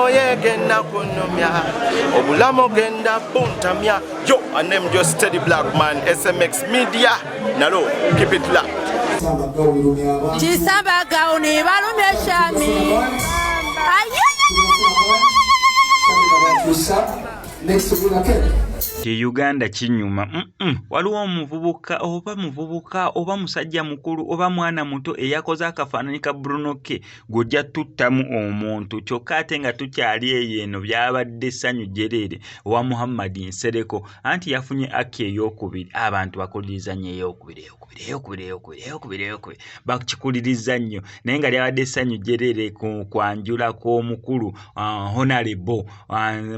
moye genda kunomya obulamo genda puntamya. Yo, I name just Steady Black Man, SMX Media. Nalo, keep it locked. Chisamba gauni balumye shami. Next to Bruno. Uganda kinyuma waliwo muvubuka oba musajja mukulu oba mwana muto eyakoze akafaananyi ka Bruno ke gojja tuttamu omuntu kyokka ate nga tukyali eyo eno byabadde ssanyu jerere wa Muhamad Nsereko anti yafunye aki ey'okubiri abantu bakuliriza nnyo ey'okubiri bakikuliriza nnyo naye nga lyabadde ssanyu jerere ku Okwanjjula k'omukulu Honorable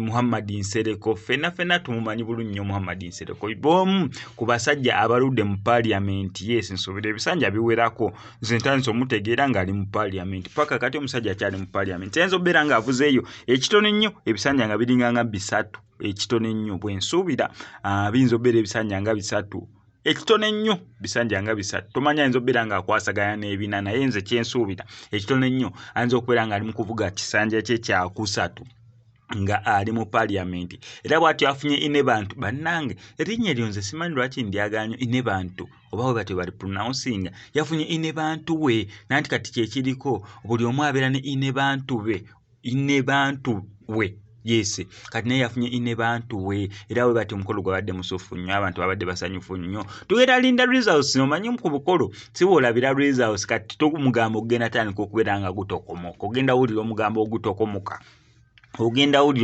Muhamad Nsereko fena tumumanyi nnyo Muhamad Nsereko bomu ku basajja abaludde mu parliament. Yes, nsobera ebisanja biwerako zentanzo mutegeera nga ali mu parliament paka kati omusajja kyali mu parliament enzo bera nga avuzeeyo ekitone nnyo ebisanja nga biringanga bisatu ekitone nnyo bwensuubira binzo bera ebisanja nga bisatu ekitone nnyo bisanja nga bisatu tomanya enzo bera nga akwasaganya n'ebina naye nze kyensuubira ekitone nnyo anzo okubeera nga ali mu kuvuga kisanja kye kyakusatu nga ali mu parliament era bwati afunye ine bantu bannange erinnya lyonze simanyi lwaki ndyaganyo ine bantu oba we bati bali pronouncing yafunye ine bantu we nanti kati kyekiriko buli omu abeera ne ine bantu we yes kati naye yafunye ine bantu we era we bati omukolo gwabadde musufu nnyo abantu babadde basanyufu nnyo tugenda linda results nomanyi ku bukolo siboolabira results kati tomugambo ogenda tandika okubeera nga gutokomoka ogenda wulira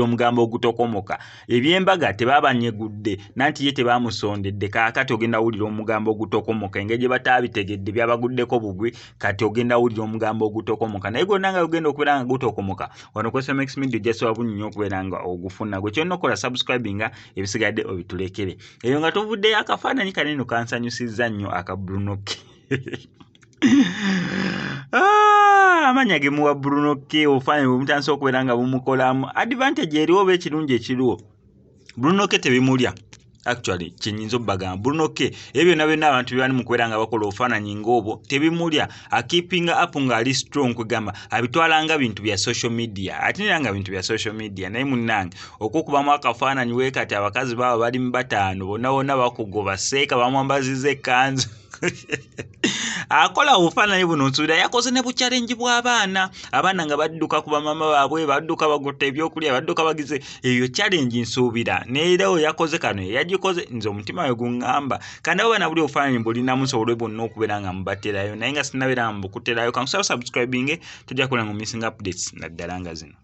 omugambo ogutokomoka ebyembaga tebabanyegudde nanti ye tebamusondedde kaakati ogenda wulira omugambo ogutokomoka engeri gye bataabitegedde byabaguddeko bugwi kati ogenda wulira omugambo ogutokomoka naye gonna nga ogenda okubeera nga gutokomoka wano ku SMX Media ojja bunyi nnyo okubeera nga ogufuna gwe kyonna okola subscribinga ebisigadde obitulekere eyo nga tuvuddeyo akafaananyi kanene kansanyusizza nnyo aka Bruno ke amanya ge muwa Bruno ke ofanye omutanso okubeera nga bumukolamu advantage eriwo oba ekirungi ekiriwo Bruno ke tebimulya actually kinyinzo bagamba Bruno ke ebyo byonna abantu bibani mu kubeera nga bakola ofaananyi ng'obwo tebimulya akipinga up nga ali strong kugamba abitwalanga bintu bya social media atiniranga bintu bya social media naye munnange okukubamu akafaananyi weekati abakazi baba bali mu bataano bonna bakugoba seeka bamwambaziza ekkanzu akola obufaananyi buno nsuubira yakoze ne buchallenge bw'abaana nga badduka ku bamama baabwe badduka bagotta ebyokulya badduka bagize eyo challenge nsuubira neera oyo yakoze kano yagikoze nze omutima we guŋŋamba kandi abo bana buli obufaananyi mbulinamu nsobole bwonna okubeera nga mubaterayo naye nga sinnabeera nga mbukuterayo kankusaba subscribing tujja kukola mu missing updates naddala nga zino.